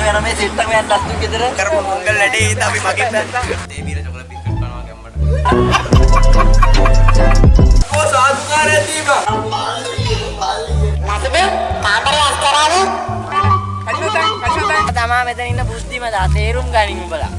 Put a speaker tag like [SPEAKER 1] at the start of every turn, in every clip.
[SPEAKER 1] වෙන මේ සෙට් එක යන්න ලස්සු ගෙදර
[SPEAKER 2] කරපු මොංගල් වැඩේ ඉතින් අපි මගෙන් දැක්කා. ඒ බීර චොකලට් බිස්කට් කනවා ගැම්මට. ඕ සාදුකාරය දීපා.
[SPEAKER 3] නැතිබේ කාමරේ අස්තරාවේ තමා මෙතන ඉන්න බුද්ධිමත තේරුම් ගනින් උඹලා.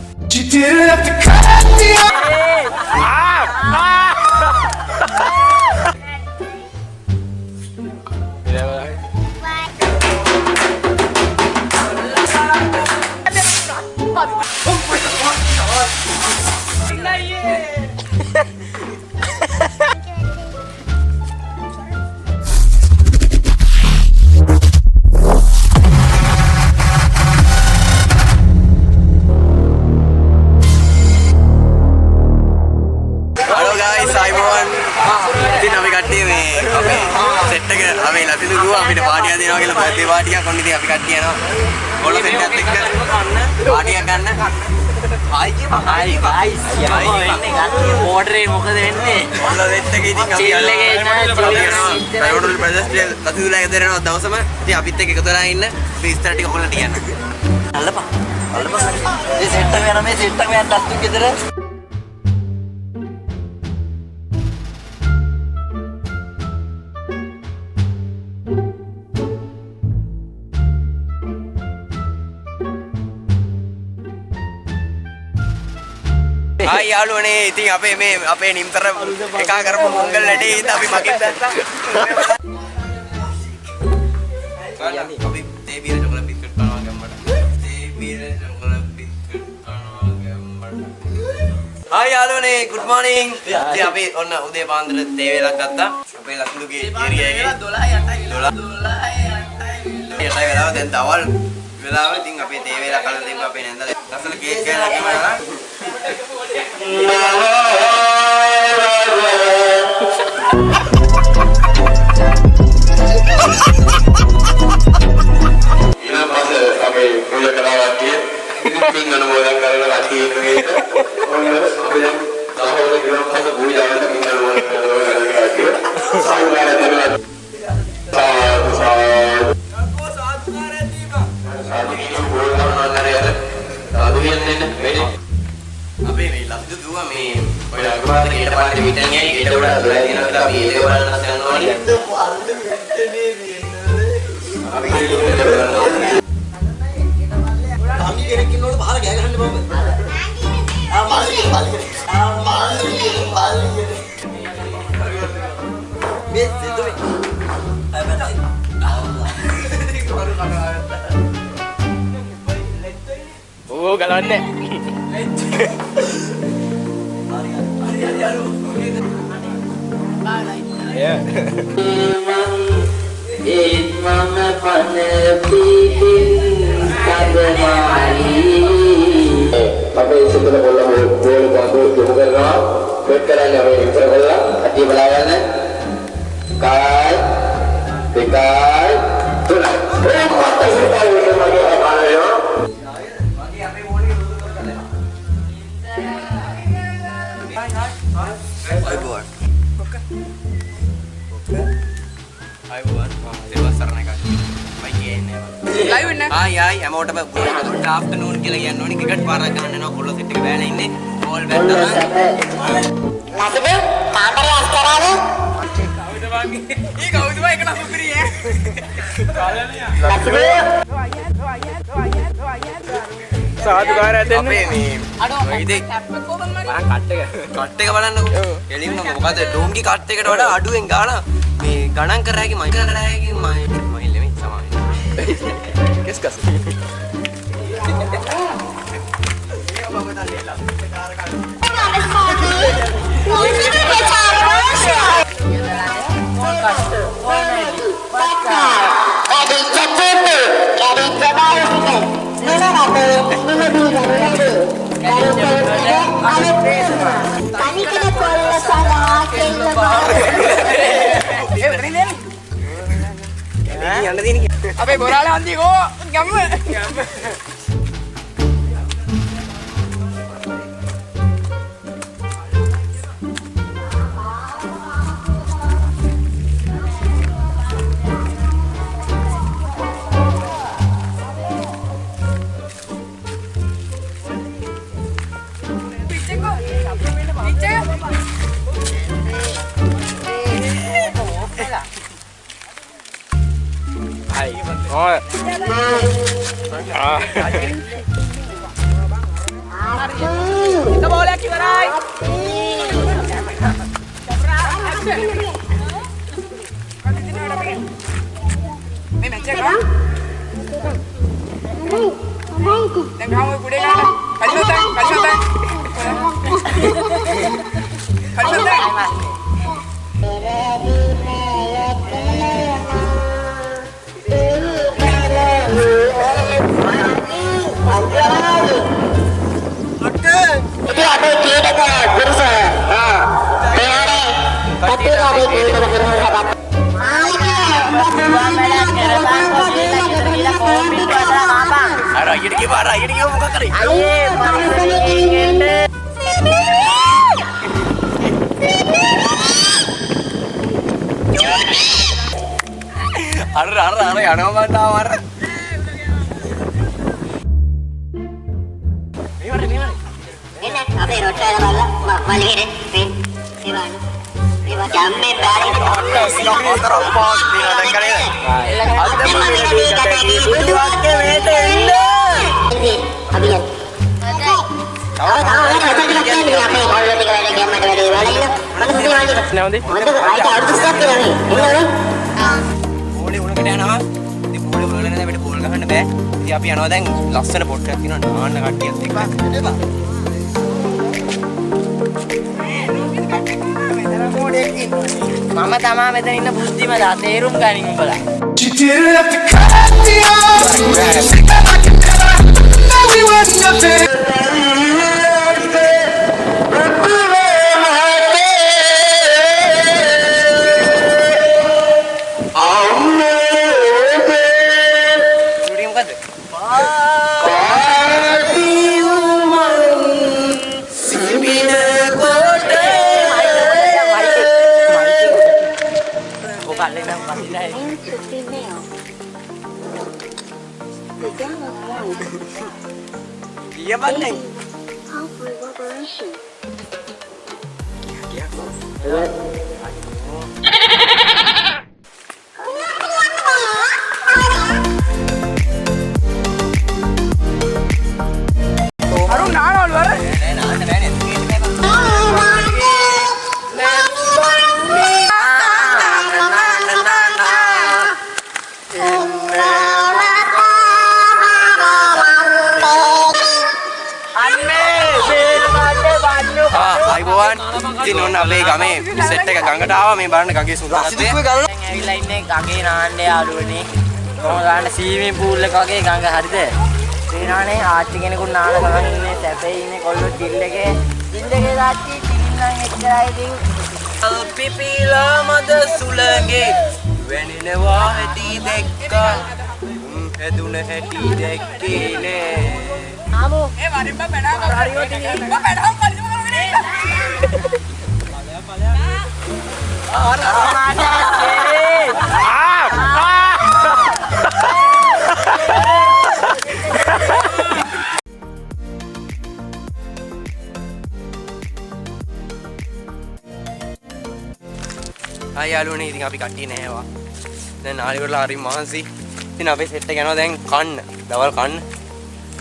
[SPEAKER 2] අපිට පාටියක් දෙනවා කියලා බර්ත්ඩේ පාටියක් ඔන්න ඉතින් අපි කට්ටිය යනවා. ඔයාලා සෙට් එකත් එක්ක පාටියක් ගන්න. හායි කියපන්. Hi guys. හායි වෙන්නේ ගන්න. ඕඩරේ මොකද වෙන්නේ? ඔයාලා සෙට් එකේ ඉතින් අපි යනවා. රයෝඩල් බ්‍රදර්ස් ලතිදුලා ගෙදරනවා දවසම. ඉතින් අපිත් එක්ක එකතු වෙලා ඉන්න. අපි ඉස්තර ටික ඔයාලට කියන්න. අල්ලපන්. අල්ලපන්. මේ සෙට් එක යන මේ සෙට් එක යන ලස්සු ගෙදර. Hai යාළුවනේ ඉතින් අපේ නිම්තර එකා කරපු මොංගල් වැඩේ ඉතින් අපි මගෙන් දැක්කා. අපි තේ බීර චොකලට් බිස්කට් කනවා ගැම්මට. තේ බීර චොකලට් බිස්කට් කනවා ගැම්මට. Hai යාළුවනේ good morning. ඉතින් අපි ඔන්න උදේ පාන්දර තේ වේලක් ගත්තා. අපේ ලකුණුගේ ඒරියා එකේ 12:08 වෙලාව දැන් දවල් වෙලාව ඉතින් අපේ තේ වේලක් කලින් දෙන්න අපේ නැන්දලා ලස්සන කේක් කෑල්ලක් ගෙවලා Abi මේ ලබ්දු දුවා මේ ඔය අගපාර ඊට පස්සේ විතර ගියයි ඊට වඩා දොලා දිනනවා කියලා අපි ඒක බලන්න හදනවා නේ. අපි කෙනෙක් ඉන්නකොට බහලා ගෑ ගහන්න බෑ. මේ දෙතොයි. ඕ ගලවන්නේ. Pakai sebelah bola bola bagu juga kan, berkeran apa yang terbola, hati belayan, kai, kai, tunai. Mata kita ini lagi apa ya? Hai buat. Hai buat. Dewasa naik kaki. Baik ini. Live ini. Hai, amount apa? Good afternoon කියලා කියන්න ඕනේ. Cricket පාරක් ගන්න යනවා. කොල්ලෝ set එක බෑලා ඉන්නේ. Ball bat තමයි.
[SPEAKER 3] නැතිබේ කාමරේ අස්තරාවේ
[SPEAKER 2] කවුද වගේ? ඊ කවුද වගේ එක නම් සුපිරි ඈ. කාලයනේ.
[SPEAKER 3] නැතිබේ
[SPEAKER 2] සාදුකාරය දෙන්න. අපේ මේ ඉතින් කට් එක බලන්නකෝ. එළින්ම මොකද ඩෝන්ගි කට් එකට වඩා අඩුවෙන් ගාලා මේ ගණන් කරහැකි මයි කරහැකි මයි නෙමෙයි සමානයි. කෙස් කස්.
[SPEAKER 4] Apa bola nanti kok gamme. Kita boleh kibarai. Ini mencek kan? Yang kamu kuda kan? Kalimantan.
[SPEAKER 3] Itu ada kira-kira berusaha. Tapi ada kira-kira berusaha.
[SPEAKER 2] Arah gini muka kering. Arah yana manda amara.
[SPEAKER 3] Enak, apa roti ada malah balik deh. Iwan jamme balik.
[SPEAKER 2] Siapa motor pos di ada kali. Ada boleh di video ke mete indah.
[SPEAKER 3] Ini, abian. Tahu kan kita ini apa kalau tinggal ada game ada di balik itu. Mana sih lagi?
[SPEAKER 4] Nanti.
[SPEAKER 3] Untuk aja harus stop ya nih. Ini.
[SPEAKER 2] පොලේ උණ කට යනවා. ඉතින් පොලේ වල නේද අපිට පොල් ගහන්න බෑ. ඉතින් අපි යනවා දැන් ලස්සන පොට්ටයක් තියෙනවා නාන්න කට්ටියත් එක්ක.
[SPEAKER 3] මම තමා මෙතන ඉන්න බුද්ධිම දා තේරුම් ගනින් උඹලා.
[SPEAKER 1] You didn't have to cut me off. I can never know we were nothing.
[SPEAKER 2] Shooting මොකද්ද?
[SPEAKER 3] Bukan lena masih
[SPEAKER 2] Iya banteng.
[SPEAKER 4] Harun nana luar.
[SPEAKER 2] අයිබෝවන් ඉතින් ඔන්න අපේ ගමේ සෙට් එක ගඟට ආවා මේ බලන්න ගඟේ සුන්දරත්වය.
[SPEAKER 3] දැන් ඇවිල්ලා ඉන්නේ ගඟේ නාන්න යාළුවනේ. කොහොමද ගන්න ස්විමින් pool එක වගේ ගඟ හරිද? තේරෙනවනේ ආච්චි කෙනෙකුට නාන ගමන් ඉන්නේ සැපේ ඉන්නේ කොල්ලෝ ඩිල් එකේ. ඩිල් එකේ ආච්චි ඩිල් නම් එච්චරයි දින්.
[SPEAKER 2] පිපිලා මද සුළඟේ වෙනිනවා හැටි දැක්කා. හැදුන හැටි දැක්කේ නෑ.
[SPEAKER 3] ආමෝ
[SPEAKER 4] Eh, mari mbak pedang. Mbak pedang kali cuma kalau ini.
[SPEAKER 2] යාළුවනේ ඉතින් අපි කට්ටිය නෑවා. දැන් නාලිවරලා හරි මහන්සි. ඉතින් අපේ සෙට් එක යනවා දැන් කන්න. දවල් කන්න.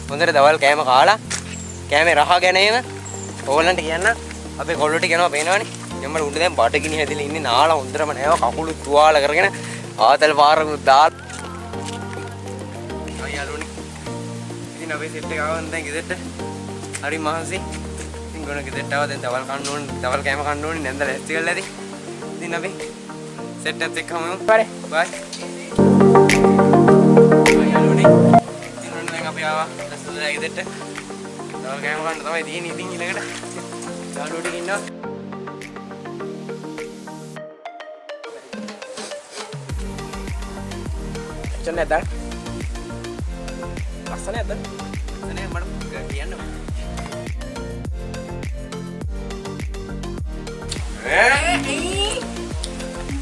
[SPEAKER 2] හොඳට දවල් කෑම කාලා කෑමේ රහ ගැනීම ඕගොල්ලන්ට කියන්න. අපේ කොල්ලෝ ටික යනවා පේනවනේ. යම්මල උඩ දැන් බඩගිනි හැදිලා ඉන්නේ නාලා හොඳටම නෑවා කකුළු තුවාල කරගෙන ආතල් පාරකුත් දාලා. යාළුවනේ. ඉතින් අපේ සෙට් එක ආවන් දැන් ගෙදරට. හරි මහන්සි. ඉතින් ගොන ගෙදරට ආවා දැන් දවල් කන්න ඕනේ. දවල් කෑම කන්න ඕනේ. නැන්ද ලැස්ති කරලා ඇති. ඉතින් අපි සෙට් එකත් එක්කම යමු.
[SPEAKER 4] Bye.
[SPEAKER 2] බයි. යාළුවනේ. ඉතින් ඔන්න දැන් අපි ආවා ලස්සනට ගෙදරට. දවල් කෑම කන්න තමයි තියෙන්නේ ඉතින් ඊළඟට. යාළුවෝ ටික ඉන්නවා.
[SPEAKER 4] Macam ni dah. Rasanya dah.
[SPEAKER 2] නේ මට කියන්න.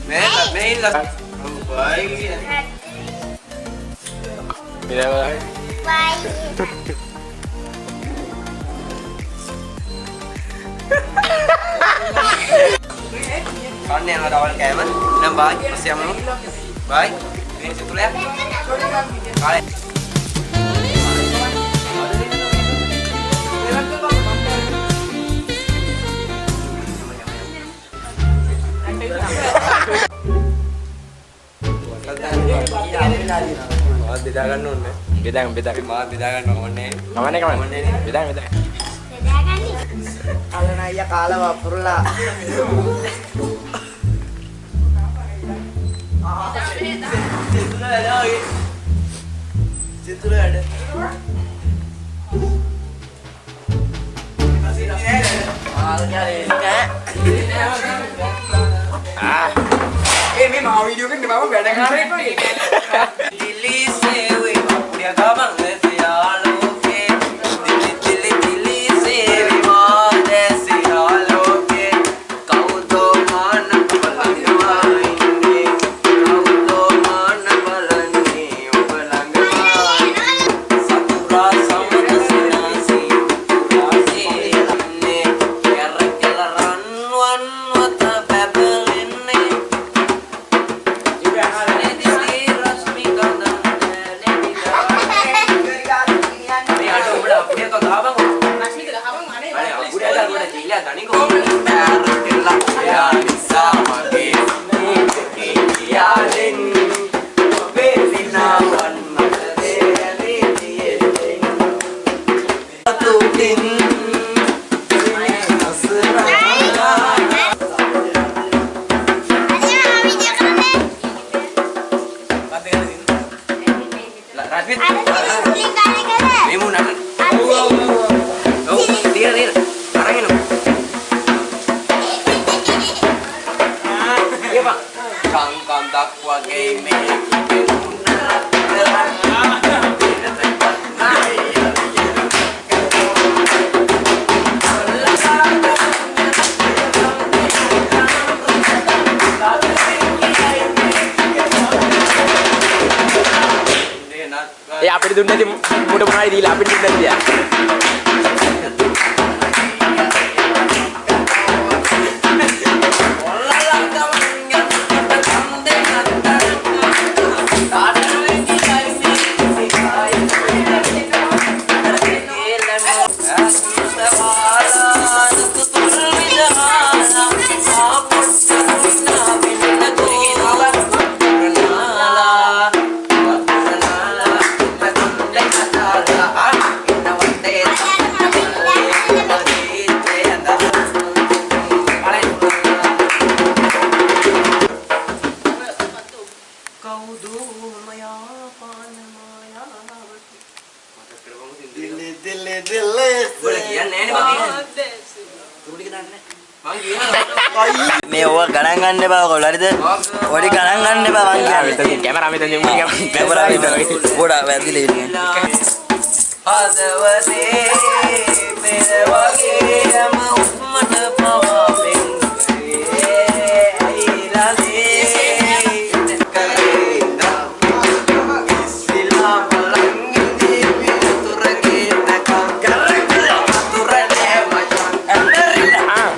[SPEAKER 2] මේ ඉල්ල. බයි. කන්න යනවා දවල් කෑම. නම් බයි. පස්සේ යමු. බයි. Ini situ ya. Kalian. Bedakan nun ya. Bedakan. Maaf bedakan kemana? Bedakan.
[SPEAKER 3] Kalau naya kalah wapurla.
[SPEAKER 2] Situ ada.
[SPEAKER 1] Ini mau video kan di bawah gak ada karet nih.
[SPEAKER 2] Dili sewe dia kabang desialoke. Dili sewe ma desialoke. Kau to mana balangwai. Kau to mana balangi balangwai. Satura samata sinasi. Rasi lanne kerkelaran wan wata babelinne.
[SPEAKER 5] අපිට දුන්නේ මුඩ මොනවයි දීලා අපිට දුන්නේ තියා.
[SPEAKER 3] මේ ඕවා ගණන් ගන්න එපා ඔයගොල්ලෝ හරිද? ඔඩි ගණන් ගන්න එපා මං කියන්නේ.
[SPEAKER 5] කැමරාව මෙතන දෙමු
[SPEAKER 3] කැමරාව මෙතන. පොඩා වැදිලා ඉන්නේ.
[SPEAKER 2] හදවතේ පෙර වගේම උස්මට පවා පෙන්කරේ අයිලාසේ කරේනා ඉස්සිලා බලංගිදී පිටුරගේ නැකම් කරේ අතුරේ මචං ඇන්නරිලා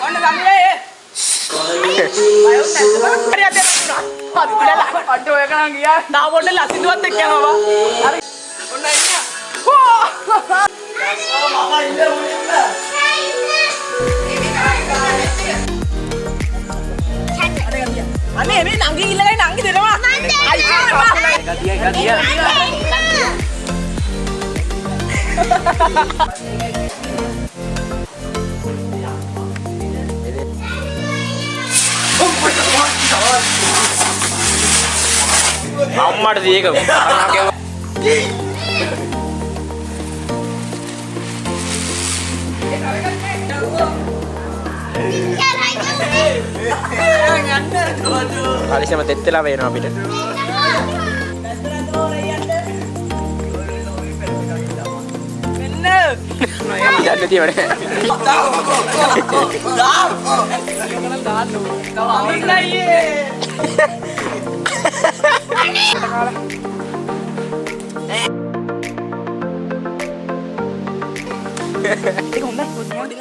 [SPEAKER 4] ඔන්න ගමලේ. අයෝ නැත්නම් හරි අද අඩ ඔය කරන් ගියා. තා පොඩ්ඩක් ලසිදුවත් එක්ක යනවා බා. හරි. ඔන්න එන්න. අනේ මේ නංගි ඉල්ලගෙන නංගි දෙනවා.
[SPEAKER 5] අම්මට දීක හරිසම තෙත්තලා වෙනවා අපිට. යන්න තියෙන්නේ.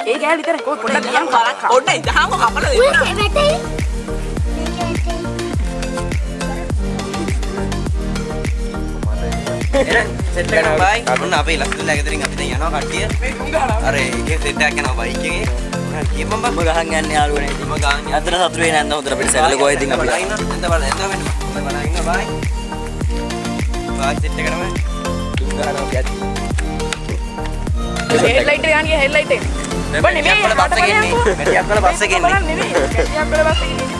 [SPEAKER 4] ඒ ගෑල් විතර පොඩ්ඩක් ගියන් බලන්න. පොඩ්ඩක් ඉඳහම කපලා දෙන්න.
[SPEAKER 2] සෙට් එකක් බයි. ඔන්න අපේ ලස්සන ගෙදරින් අපි දැන් යනවා කට්ටිය. අර ඒකේ සෙට් එකක් යනවා බයික් එකේ. කියපම් බා.
[SPEAKER 3] මම ගහන් යන්නේ යාළුවනේ ඉතින්.
[SPEAKER 2] මම ගාන්නේ.
[SPEAKER 3] අතන සතුරු වෙන්නේ නැන්ද හොඳට අපිට සැලකෝ ඉතින් අපි.
[SPEAKER 2] බලන්න එන්න බලන්න එන්න වෙන්න. බලන්න ඉන්න බයි. බයි සෙට් එකටම
[SPEAKER 5] තුන් ගහනවා අපි ඇති.
[SPEAKER 4] හෙඩ්ලයිට් එක යන්නේ හෙඩ්ලයිට් එක. බෑ නෙමෙයි
[SPEAKER 2] අපල බස් එකේ ඉන්නේ. මෙටි අපල බස් එකේ ඉන්නේ.
[SPEAKER 4] බලන්න නෙමෙයි. කැටි අපල බස් එකේ ඉන්නේ.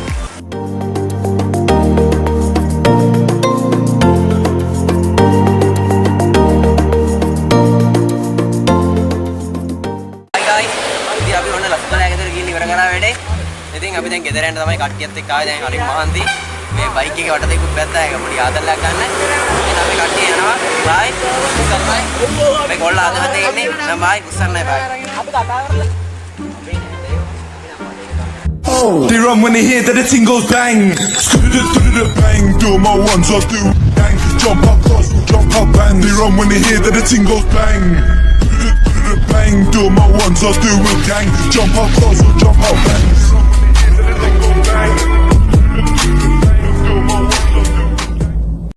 [SPEAKER 2] ඉතින් අපි දැන් ගෙදර යන්න තමයි කට්ටියත් එක්ක ආවේ. දැන් හරි මහන්සි. මේ බයික් එකේ වට දෙකුත් පැත්තා එක පොඩි ආදල්ලක් ගන්න. එහෙනම් අපි කට්ටිය යනවා. බයි. බයි. මේ කොල්ල අදවතේ ඉන්නේ. නම් බයි කුස්සන්නයි බයි.
[SPEAKER 4] අපි කතා කරලා
[SPEAKER 1] They run when they hear that the ting goes bang. Bang, do my ones, I do bang. Jump up, cross, jump up, bang. They run when they hear that the ting goes bang. Bang, do my ones, I do with gang. Jump up, cross, jump up, bang. Bang.